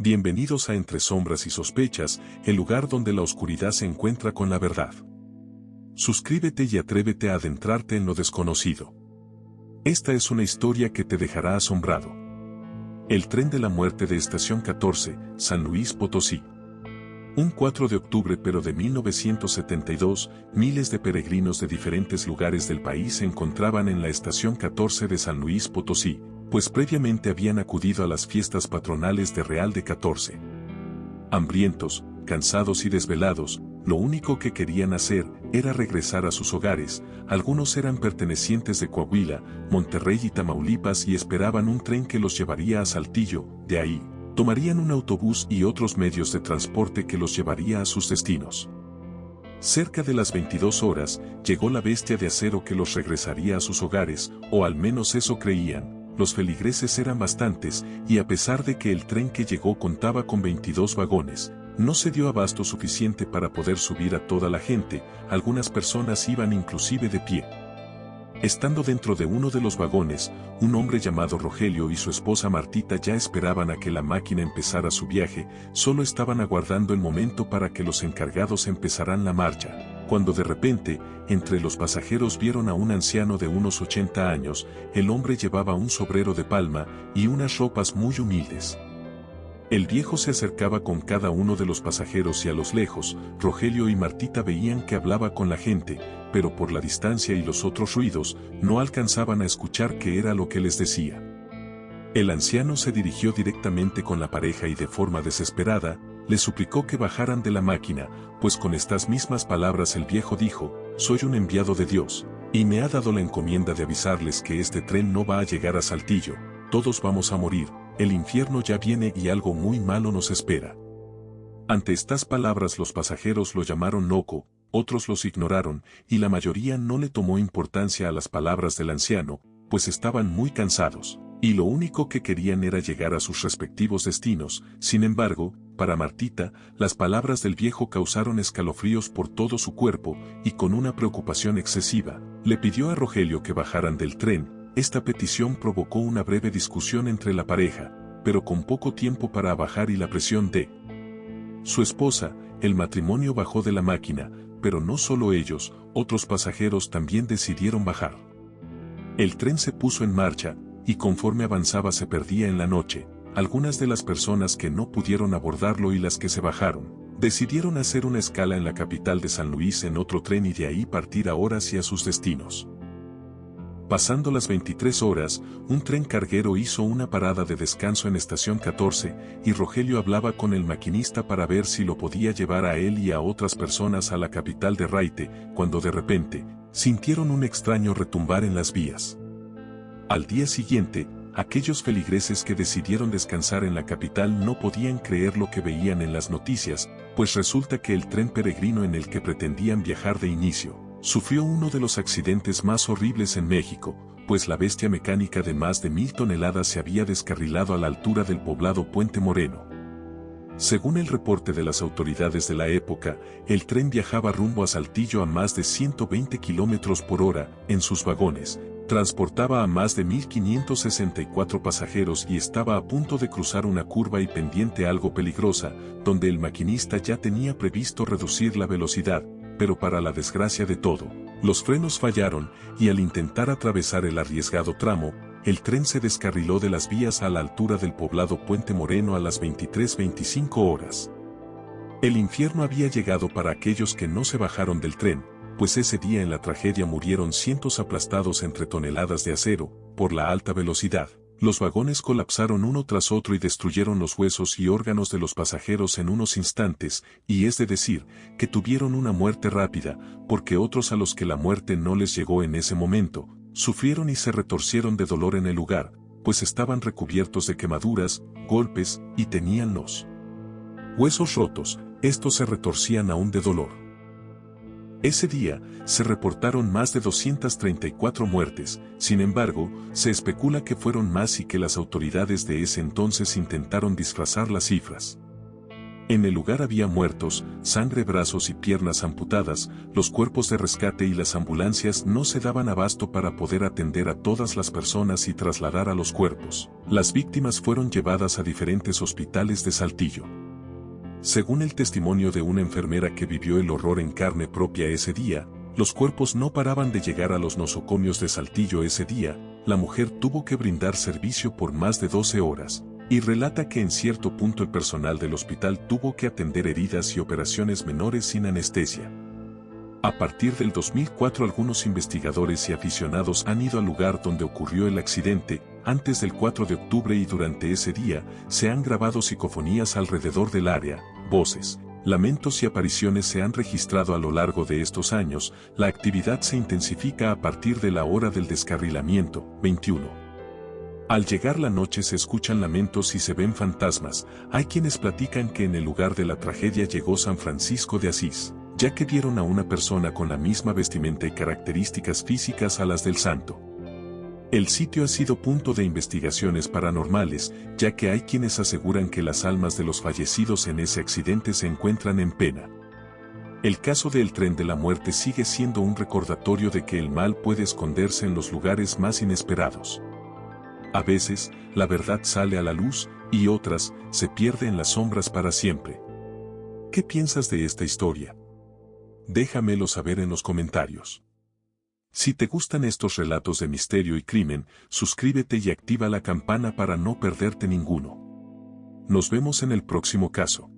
Bienvenidos a Entre Sombras y Sospechas, el lugar donde la oscuridad se encuentra con la verdad. Suscríbete y atrévete a adentrarte en lo desconocido. Esta es una historia que te dejará asombrado. El tren de la muerte de Estación 14, San Luis Potosí. Un 4 de octubre pero de 1972, miles de peregrinos de diferentes lugares del país se encontraban en la Estación 14 de San Luis Potosí, pues previamente habían acudido a las fiestas patronales de Real de 14. Hambrientos, cansados y desvelados, lo único que querían hacer era regresar a sus hogares. Algunos eran pertenecientes de Coahuila, Monterrey y Tamaulipas y esperaban un tren que los llevaría a Saltillo. De ahí, tomarían un autobús y otros medios de transporte que los llevaría a sus destinos. Cerca de las 22 horas, llegó la bestia de acero que los regresaría a sus hogares, o al menos eso creían. Los feligreses eran bastantes, y a pesar de que el tren que llegó contaba con 22 vagones, no se dio abasto suficiente para poder subir a toda la gente. Algunas personas iban inclusive de pie. Estando dentro de uno de los vagones, un hombre llamado Rogelio y su esposa Martita ya esperaban a que la máquina empezara su viaje, solo estaban aguardando el momento para que los encargados empezaran la marcha, cuando de repente, entre los pasajeros vieron a un anciano de unos 80 años. El hombre llevaba un sombrero de palma y unas ropas muy humildes. El viejo se acercaba con cada uno de los pasajeros y a los lejos, Rogelio y Martita veían que hablaba con la gente, pero por la distancia y los otros ruidos, no alcanzaban a escuchar qué era lo que les decía. El anciano se dirigió directamente con la pareja y de forma desesperada, les suplicó que bajaran de la máquina, pues con estas mismas palabras el viejo dijo: «Soy un enviado de Dios, y me ha dado la encomienda de avisarles que este tren no va a llegar a Saltillo, todos vamos a morir. El infierno ya viene y algo muy malo nos espera». Ante estas palabras los pasajeros lo llamaron loco, otros los ignoraron, y la mayoría no le tomó importancia a las palabras del anciano, pues estaban muy cansados, y lo único que querían era llegar a sus respectivos destinos. Sin embargo, para Martita, las palabras del viejo causaron escalofríos por todo su cuerpo, y con una preocupación excesiva, le pidió a Rogelio que bajaran del tren. Esta petición provocó una breve discusión entre la pareja, pero con poco tiempo para bajar y la presión de su esposa, el matrimonio bajó de la máquina, pero no solo ellos, otros pasajeros también decidieron bajar. El tren se puso en marcha, y conforme avanzaba se perdía en la noche. Algunas de las personas que no pudieron abordarlo y las que se bajaron, decidieron hacer una escala en la capital de San Luis en otro tren y de ahí partir ahora hacia sus destinos. Pasando las 23 horas, un tren carguero hizo una parada de descanso en Estación 14, y Rogelio hablaba con el maquinista para ver si lo podía llevar a él y a otras personas a la capital de Raite, cuando de repente, sintieron un extraño retumbar en las vías. Al día siguiente, aquellos feligreses que decidieron descansar en la capital no podían creer lo que veían en las noticias, pues resulta que el tren peregrino en el que pretendían viajar de inicio sufrió uno de los accidentes más horribles en México, pues la bestia mecánica de más de 1000 toneladas se había descarrilado a la altura del poblado Puente Moreno. Según el reporte de las autoridades de la época, el tren viajaba rumbo a Saltillo a más de 120 kilómetros por hora. En sus vagones, transportaba a más de 1564 pasajeros y estaba a punto de cruzar una curva y pendiente algo peligrosa, donde el maquinista ya tenía previsto reducir la velocidad. Pero para la desgracia de todo, los frenos fallaron, y al intentar atravesar el arriesgado tramo, el tren se descarriló de las vías a la altura del poblado Puente Moreno a las 23:25 horas. El infierno había llegado para aquellos que no se bajaron del tren, pues ese día en la tragedia murieron cientos aplastados entre toneladas de acero, por la alta velocidad. Los vagones colapsaron uno tras otro y destruyeron los huesos y órganos de los pasajeros en unos instantes, y es de decir, que tuvieron una muerte rápida, porque otros a los que la muerte no les llegó en ese momento, sufrieron y se retorcieron de dolor en el lugar, pues estaban recubiertos de quemaduras, golpes, y tenían los huesos rotos. Estos se retorcían aún de dolor. Ese día, se reportaron más de 234 muertes. Sin embargo, se especula que fueron más y que las autoridades de ese entonces intentaron disfrazar las cifras. En el lugar había muertos, sangre, brazos y piernas amputadas, los cuerpos de rescate y las ambulancias no se daban abasto para poder atender a todas las personas y trasladar a los cuerpos. Las víctimas fueron llevadas a diferentes hospitales de Saltillo. Según el testimonio de una enfermera que vivió el horror en carne propia ese día, los cuerpos no paraban de llegar a los nosocomios de Saltillo ese día, la mujer tuvo que brindar servicio por más de 12 horas. Y relata que en cierto punto el personal del hospital tuvo que atender heridas y operaciones menores sin anestesia. A partir del 2004 algunos investigadores y aficionados han ido al lugar donde ocurrió el accidente, antes del 4 de octubre y durante ese día, se han grabado psicofonías alrededor del área, voces, lamentos y apariciones se han registrado a lo largo de estos años, la actividad se intensifica a partir de la hora del descarrilamiento, 21. Al llegar la noche se escuchan lamentos y se ven fantasmas, hay quienes platican que en el lugar de la tragedia llegó San Francisco de Asís, ya que vieron a una persona con la misma vestimenta y características físicas a las del santo. El sitio ha sido punto de investigaciones paranormales, ya que hay quienes aseguran que las almas de los fallecidos en ese accidente se encuentran en pena. El caso del tren de la muerte sigue siendo un recordatorio de que el mal puede esconderse en los lugares más inesperados. A veces, la verdad sale a la luz, y otras, se pierde en las sombras para siempre. ¿Qué piensas de esta historia? Déjamelo saber en los comentarios. Si te gustan estos relatos de misterio y crimen, suscríbete y activa la campana para no perderte ninguno. Nos vemos en el próximo caso.